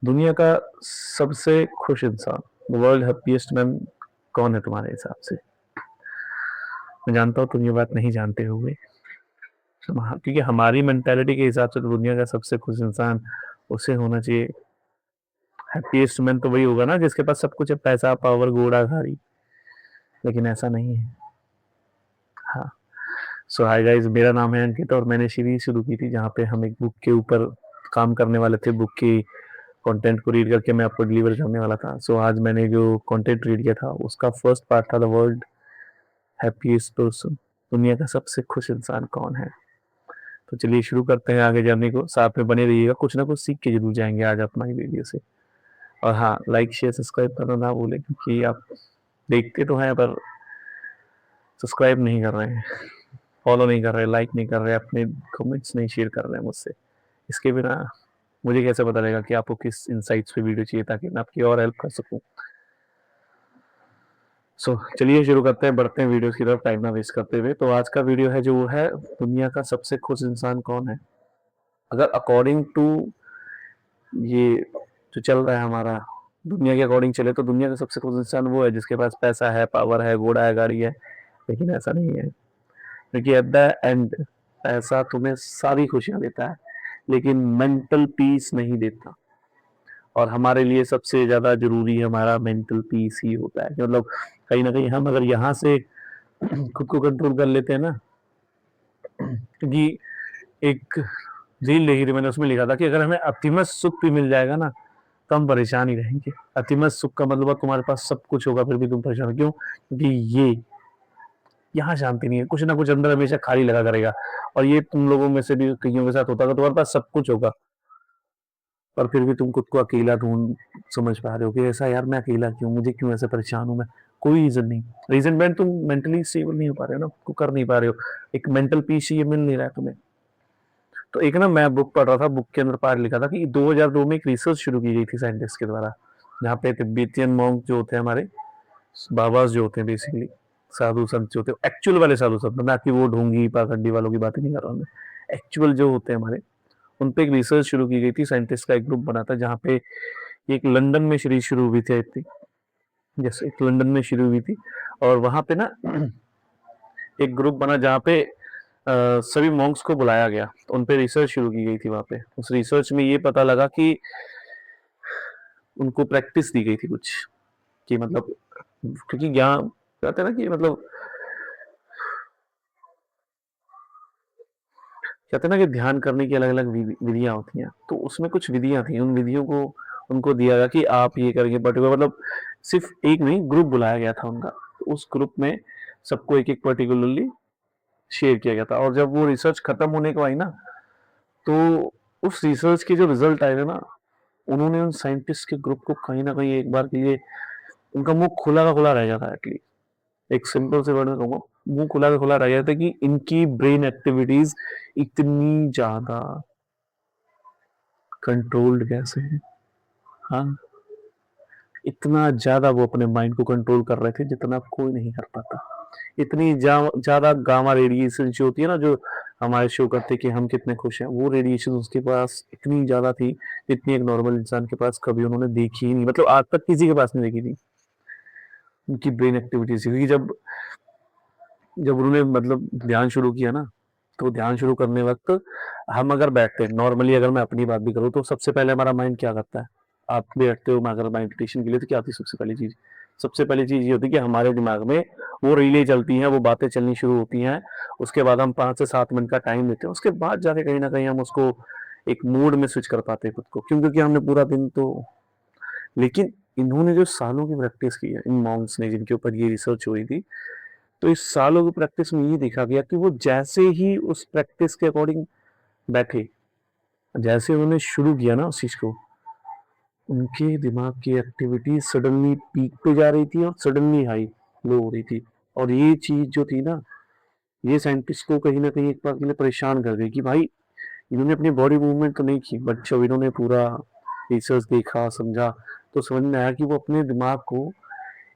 दुनिया का सबसे खुश इंसान, वर्ल्ड हैप्पीएस्ट मैन कौन है तुम्हारे हिसाब से? मैं जानता हूँ तुम ये बात नहीं जानते होंगे, क्योंकि हमारी मेंटालिटी के हिसाब से तो दुनिया का सबसे खुश इंसान उसे होना चाहिए। हैप्पीएस्ट मैन तो वही होगा ना जिसके पास सब कुछ है, पैसा, पावर, घोड़ा, गाड़ी। लेकिन ऐसा नहीं है। हाँ। सो हाय गाइस, मेरा नाम है अंकित और मैंने सीरीज शुरू की थी जहाँ पे हम एक बुक के ऊपर काम करने वाले थे। बुक की कंटेंट को रीड करके मैं आपको डिलीवर करने वाला था। सो आज मैंने जो कंटेंट रीड किया था उसका फर्स्ट पार्ट था द वर्ल्ड हैप्पीएस्ट पर्सन, दुनिया का सबसे खुश इंसान कौन है। तो चलिए शुरू करते हैं आगे जर्नी को। साथ में बने रहिएगा, कुछ ना कुछ सीख के जरूर जाएंगे आज अपना ही वीडियो से। और हाँ, लाइक शेयर सब्सक्राइब करना ना भूलें, क्योंकि आप देखते तो हैं पर सब्सक्राइब नहीं कर रहे हैं, फॉलो नहीं कर रहे, लाइक नहीं कर रहे, अपने कमेंट्स नहीं शेयर कर रहे हैं मुझसे। इसके बिना मुझे कैसे पता लगेगा कि आपको किस इंसाइट्स पे वीडियो चाहिए ताकि मैं आपकी और हेल्प कर सकूं। सो चलिए शुरू करते हैं, बढ़ते हैं वीडियो की तरफ टाइम ना वेस्ट करते हुए। तो आज का वीडियो है जो वो है दुनिया का सबसे खुश इंसान कौन है। अगर अकॉर्डिंग टू ये जो चल रहा है हमारा, दुनिया के अकॉर्डिंग चले तो दुनिया का सबसे खुश इंसान वो है जिसके पास पैसा है, पावर है, घोड़ा है, गाड़ी है। लेकिन ऐसा नहीं है, क्योंकि एट द एंड पैसा तुम्हें सारी खुशियां देता है लेकिन मेंटल पीस नहीं देता। और हमारे लिए सबसे ज्यादा जरूरी हमारा मेंटल पीस ही होता है। मतलब कहीं ना कहीं हम अगर यहाँ से खुद को कंट्रोल कर लेते हैं ना, क्योंकि एक रील देखी थी मैंने, उसमें लिखा था कि अगर हमें अतिमत सुख भी मिल जाएगा ना तो हम परेशान ही रहेंगे। अतिमत सुख का मतलब तुम्हारे पास सब कुछ होगा फिर भी तुम परेशान क्यों? क्योंकि ये यहाँ शांति नहीं है, कुछ ना कुछ अंदर हमेशा खाली लगा करेगा। और ये तुम लोगों में से भी कईयों के साथ होता है, तुम्हारे पास सब कुछ होगा पर फिर भी तुम खुद को अकेला ढूंढ समझ पा रहे हो कि ऐसा यार मैं अकेला क्यों, मुझे क्यों ऐसे परेशान हूँ मैं। कोई रीजन नहीं। रीजन बैंड तुम मेंटली स्टेबल नहीं हो पा रहे हो ना, को कर नहीं पा रहे हो। एक मेंटल पीस ये मिल नहीं रहा है तुम्हें। तो एक ना मैं बुक पढ़ रहा था, बुक के अंदर पार्ट लिखा था कि 2002 में एक रिसर्च शुरू की गई थी साइंटिस्ट के द्वारा, जहाँ पे तिब्बतियन मॉन्क जो होते हैं हमारे, बाबाज जो होते हैं बेसिकली, साधु संत जो होते हैं, एक्चुअल वाले साधु संत, ना कि वो ढोंगी पाखंडी वालों की बातें नहीं कर रहा हूँ मैं। एक्चुअल जो होते हैं हमारे, उन पे एक रिसर्च शुरू की गई थी। साइंटिस्ट का एक ग्रुप बना था जहाँ पे एक लंदन में सीरीज शुरू हुई थी, थी जैसे एक लंदन में शुरू हुई थी। और वहां पे ना एक ग्रुप बना जहाँ पे सभी मॉन्क्स को बुलाया गया, तो उन पे रिसर्च शुरू की गई थी। वहां पे उस रिसर्च में ये पता लगा कि उनको प्रैक्टिस दी गई थी कुछ, कि मतलब क्योंकि ज्ञान कहते हैं ना कि मतलब कहते हैं ना कि ध्यान करने की अलग अलग विधियां होती हैं, तो उसमें कुछ विधियां थी। उन विधियों को उनको दिया गया कि आप ये करेंगे पर्टिकुलर, मतलब सिर्फ एक नहीं, ग्रुप बुलाया गया था उनका। तो उस ग्रुप में सबको एक एक पर्टिकुलरली शेयर किया गया था। और जब वो रिसर्च खत्म होने को आई ना, तो उस रिसर्च के जो रिजल्ट आए थे ना, उन्होंने उन साइंटिस्ट के ग्रुप को कहीं ना कहीं एक बार के लिए उनका मुंह खुला का खुला रह जाता है। एक सिंपल से वर्ड में कहूंगा, मुंह खुला का खुला रह जाता है कि इनकी ब्रेन एक्टिविटीज इतनी ज्यादा कंट्रोल्ड कैसे है। हाँ, इतना ज्यादा वो अपने माइंड को कंट्रोल कर रहे थे जितना कोई नहीं कर पाता। इतनी ज्यादा गामा रेडिएशन जो होती है ना, जो हमारे शो करते कि हम कितने खुश हैं, वो रेडिएशन उसके पास इतनी ज्यादा थी जितनी एक नॉर्मल इंसान के पास कभी उन्होंने देखी ही नहीं, मतलब आज तक किसी के पास नहीं देखी थी उनकी ब्रेन एक्टिविटीज। क्योंकि जब जब उन्होंने मतलब ध्यान शुरू किया ना, तो ध्यान शुरू करने वक्त हम अगर बैठते हैं नॉर्मली, अगर मैं अपनी बात भी करूँ तो सबसे पहले हमारा माइंड क्या करता है? आप बैठते हो मैं अगर मेडिटेशन के लिए तो क्या आती है सबसे पहली चीज? सबसे पहली चीज ये होती है कि हमारे दिमाग में वो रीलें चलती हैं, वो बातें चलनी शुरू होती हैं। उसके बाद हम 5 से 7 मिनट का टाइम लेते हैं, उसके बाद जाके कहीं ना कहीं हम उसको एक मूड में स्विच कर पाते हैं खुद को। क्यों? क्योंकि हमने पूरा दिन तो, लेकिन इन्होंने जो सालों की प्रैक्टिस की है इन मॉन्क्स ने जिनके ऊपर ये रिसर्च हुई थी, तो इस सालों की प्रैक्टिस में ये देखा गया कि वो जैसे ही उस प्रैक्टिस के अकॉर्डिंग बैठे, जैसे उन्होंने शुरू किया ना उस चीज को, उनके दिमाग की एक्टिविटी सडनली पीक पे जा रही थी और सडनली हाई लो हो रही थी। और ये चीज जो थी ना, ये साइंटिस्ट को कहीं ना कहीं एक बार के लिए परेशान कर गई कि भाई इन्होंने अपनी बॉडी मूवमेंट तो नहीं की, बट जब इन्होंने पूरा रिसर्च देखा समझा तो समझ में आया कि वो अपने दिमाग को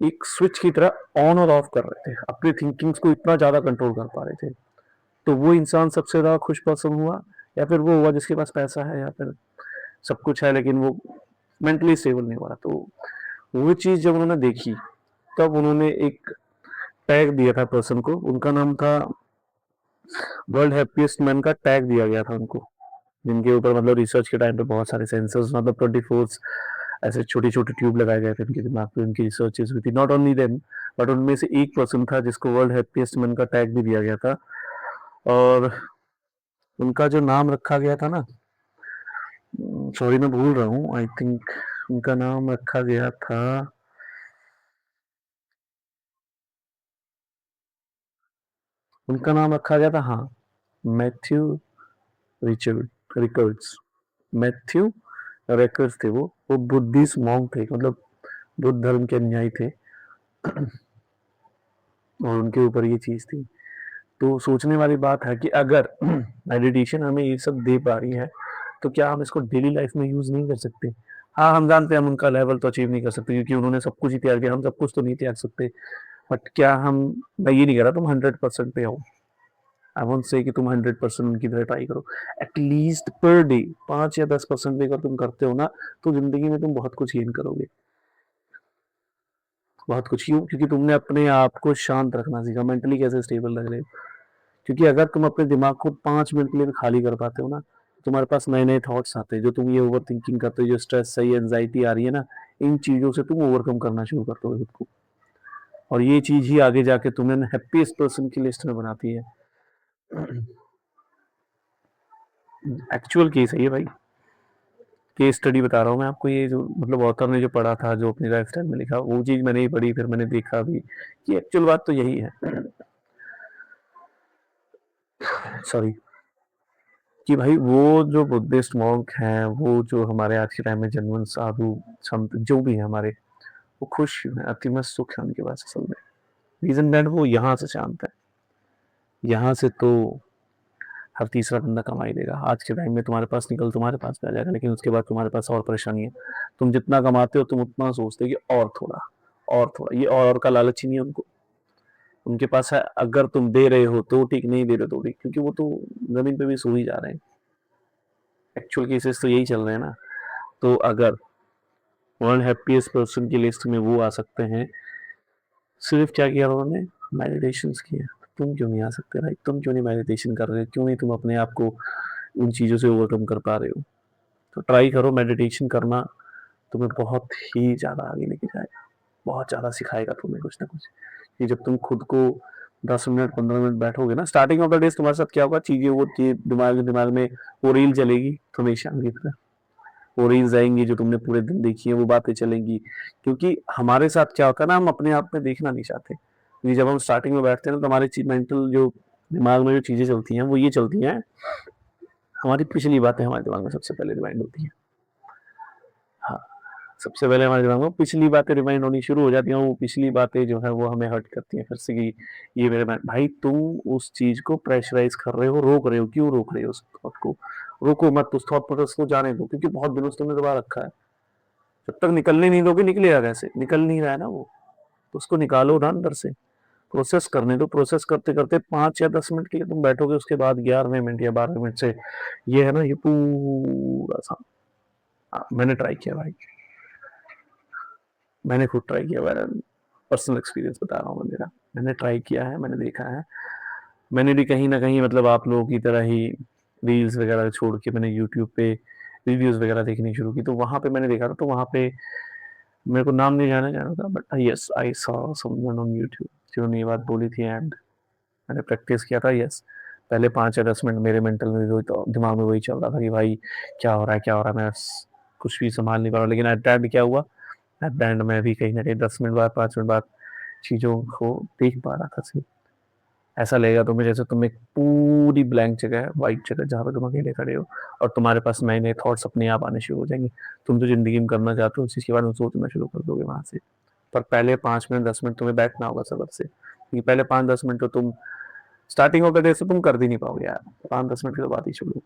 एक स्विच की तरह ऑन और ऑफ कर रहे थे, अपनी थिंकिंग्स को इतना ज्यादा कंट्रोल कर पा रहे थे। तो वो इंसान सबसे ज्यादा खुश पर्सन हुआ, या फिर वो हुआ जिसके पास पैसा है, या फिर सब कुछ है लेकिन वो मेंटली स्टेबल नहीं हो रहा। तो वो चीज़ जब उन्होंने देखी, तब उन्होंने एक टैग दिया था पर्सन को, उनका नाम था वर्ल्ड हैप्पीएस्ट मैन का टैग दिया गया था उनको, जिनके ऊपर मतलब रिसर्च के टाइम पे बहुत सारे सेंसर्स मतलब 24 ऐसे छोटी छोटी ट्यूब लगाए गए थे उनके दिमाग पे, उनकी रिसर्चेस हुई थी। नॉट ओनली देम, बट उनमें से एक पर्सन था जिसको वर्ल्ड हैप्पीएस्ट मैन का टैग भी दिया गया था। और उनका जो नाम रखा गया था ना, सॉरी मैं भूल रहा हूँ, आई थिंक उनका नाम रखा गया था, उनका नाम रखा गया था, हाँ, Matthew Richard records, Matthew records थे वो बुद्धिस्ट मॉन्क थे, मतलब बुद्ध धर्म के अनुयायी थे, और उनके ऊपर ये चीज थी। तो सोचने वाली बात है कि अगर मेडिटेशन हमें ये सब दे पा रही है, तो क्या हम इसको डेली लाइफ में यूज नहीं कर सकते? हाँ, हम जानते हैं हम उनका लेवल तो अचीव नहीं कर सकते, क्योंकि उन्होंने सब कुछ ही त्याग दिया, हम सब कुछ तो नहीं त्याग सकते। बट क्या हम, मैं ये नहीं कह रहा तुम 100% पे हो, आई वोंट से कि तुम 100% उनकी तरह ट्राई करो, एटलीस्ट पर डे 5 या 10% भी अगर तुम करते हो ना, तो जिंदगी में तुम बहुत कुछ गेन करोगे। बहुत कुछ, क्यों? क्योंकि तुमने अपने आप को शांत रखना सीखा, मेंटली कैसे स्टेबल रह रहे हो। क्योंकि अगर तुम अपने दिमाग को 5 मिनट के लिए खाली कर पाते हो ना, तुम्हारे पास नए नए थॉट्स आते हैं, जो तुम ये ओवर थिंकिंग करते हो, जो स्ट्रेस है, ये एंजाइटी आ रही है ना, इन चीजों से तुम ओवरकम करना शुरू करते हो खुद को। और ये चीज ही आगे जाके तुम्हें हैप्पीएस्ट पर्सन की लिस्ट में बनाती है। एक्चुअल केस है ये भाई, केस स्टडी बता रहा हूँ मैं आपको, ये जो मतलब ऑथर ने जो पढ़ा था, जो अपनी लाइफ स्टाइल में लिखा, वो चीज मैंने ही पढ़ी, फिर मैंने देखा भी कि एक्चुअल बात तो यही है। सॉरी, कि भाई वो जो बुद्धिस्ट मॉन्क हैं, वो जो हमारे आज के टाइम में जनवन साधु संत जो भी है हमारे, वो खुश हैं, अतिमस्त सुख है उनके पास असल में। रीजन दैट वो यहाँ से शांत है, यहाँ से तो हर तीसरा बंदा कमाई देगा। आज के टाइम में तुम्हारे पास निकल तुम्हारे पास भी आ जाएगा, लेकिन उसके बाद तुम्हारे पास और परेशानी है। तुम जितना कमाते हो तुम उतना सोचते हो कि और थोड़ा, और थोड़ा, ये और का लालच ही नहीं है उनको। उनके पास है, अगर तुम दे रहे हो तो ठीक, नहीं दे रहे तो ठीक, क्योंकि वो तो जमीन पे भी सो ही जा रहे हैं। एक्चुअल केसेस तो यही चल रहे हैं ना। तो अगर वर्ल्ड हैप्पीएस्ट पर्सन की लिस्ट में वो आ सकते हैं, सिर्फ क्या किया उन्होंने, मेडिटेशन किया। तुम क्यों नहीं आ सकते भाई? तुम क्यों नहीं मेडिटेशन कर रहे हो? क्यों नहीं तुम अपने आप को उन चीज़ों से ओवरकम कर पा रहे हो? तो ट्राई करो, मेडिटेशन करना तुम्हें बहुत ही ज़्यादा आगे लेके जाएगा, बहुत ज़्यादा सिखाएगा तुम्हें कुछ ना कुछ। कि जब तुम खुद को 10 मिनट 15 मिनट बैठोगे ना, स्टार्टिंग ऑफ द डे तुम्हारे साथ क्या होगा, चीज़ें वो दिमाग दिमाग में वो रील चलेगी हमेशा की तरह, वो रील्स आएंगी जो तुमने पूरे दिन देखी है, वो बातें चलेंगी। क्योंकि हमारे साथ क्या होता है ना, हम अपने आप में देखना नहीं चाहते, क्योंकि जब हम स्टार्टिंग में बैठते हैं ना, तो हमारी मेंटल जो दिमाग में जो चीज़ें चलती हैं वो ये चलती हैं, हमारी पिछली बातें हमारे दिमाग में सबसे पहले रिमाइंड होती हैं। हाँ, सबसे पहले हमारे दिमाग में पिछली बातें रिमाइंड होनी शुरू हो जाती हैं, वो पिछली बातें जो है वो हमें हर्ट करती हैं फिर से, कि ये मेरे भाई तुम उस चीज को प्रेशराइज कर रहे हो, रोक रहे हो, क्यों रोक रहे हो उस थॉट को? रोको मत, उस थॉट प्रोसेस को जाने दो, क्योंकि बहुत दिनों से तुमने दबा रखा है। जब तक निकलने नहीं दोगे, निकलेगा कैसे? निकल नहीं रहा है ना वो, तो उसको निकालो ना अंदर से, प्रोसेस करने दो। प्रोसेस करते करते 5 या 10 मिनट के लिए तुम बैठोगे, उसके बाद 11वें मिनट या 12वें मिनट से ये है ना, ये पूरा सा, मैंने ट्राई किया भाई, मैंने खुद ट्राई किया, मेरा पर्सनल एक्सपीरियंस बता रहा हूँ मैं, मेरा मैंने ट्राई किया है, मैंने देखा है। मैंने भी कहीं ना कहीं मतलब आप लोगों की तरह ही रील्स वगैरह छोड़ के मैंने यूट्यूब पे रिव्यूज़ वगैरह देखनी शुरू की, तो वहाँ पे मैंने देखा था, तो वहाँ पे मेरे को नाम नहीं जाना जाना था, but yes I saw someone on YouTube जिन्होंने ये बात बोली थी, एंड मैंने प्रैक्टिस किया था। यस, पहले 5 या 10 मिनट मेरे मेंटल में वही तो दिमाग में वही चल रहा था कि भाई क्या हो रहा है, क्या हो रहा है, मैं कुछ भी संभाल नहीं पा रहा। लेकिन एट द एंड क्या हुआ, एट द एंड मैं भी कहीं ना कहीं 10 मिनट बाद 5 मिनट बाद चीज़ों को देख पा रहा था सिर्फ। ऐसा लगेगा तुम्हें जैसे तुम एक पूरी ब्लैंक जगह है, वाइट जगह, जहाँ पे तुम अकेले खड़े हो, और तुम्हारे पास नए नए थॉट्स अपने आप आने शुरू हो जाएंगे। तुम जो जिंदगी में करना चाहते हो उस चीज़ के बारे में सोचना शुरू कर दोगे वहां से। पर पहले 5 मिनट 10 मिनट तुम्हें बैठना होगा सबर से, क्योंकि पहले 5 10 मिनट तो तुम स्टार्टिंग ऑफ द डे से तुम कर भी नहीं पाओगे यार, 5 10 मिनट की तो बात ही छोड़ो।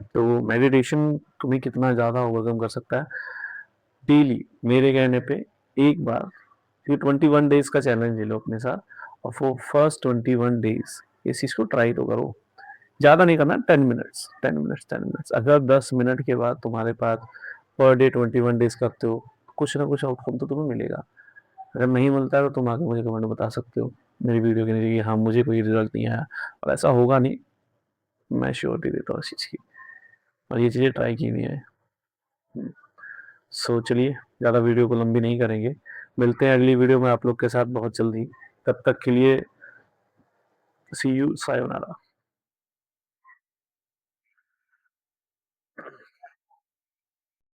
तो मेडिटेशन तुम्हें कितना ज़्यादा ओवरकम कर सकता है, डेली मेरे कहने पे एक बार, ये 21 डेज का चैलेंज ले लो अपने साथ, और वो फर्स्ट 21 डेज इस चीज़ को ट्राई तो करो। ज़्यादा नहीं करना, 10 मिनट्स 10 मिनट्स 10 मिनट्स। अगर 10 मिनट के बाद तुम्हारे पास पर डे 21 डेज़ करते हो, कुछ ना कुछ आउटकम तो तुम्हें मिलेगा। अगर नहीं मिलता है तो तुम आके मुझे कमेंट में बता सकते हो मेरी वीडियो के नीचे कि हाँ, मुझे कोई रिज़ल्ट नहीं आया, और ऐसा होगा नहीं, मैं श्योरिटी देता हूँ इस चीज़ की, और ये चीज़ें ट्राई की हुई हैं। हुँ, सो चलिए, ज़्यादा वीडियो को लंबी नहीं करेंगे, मिलते हैं अगली वीडियो में आप लोग के साथ बहुत जल्दी। तब तक के लिए सी यू, सायोनारा।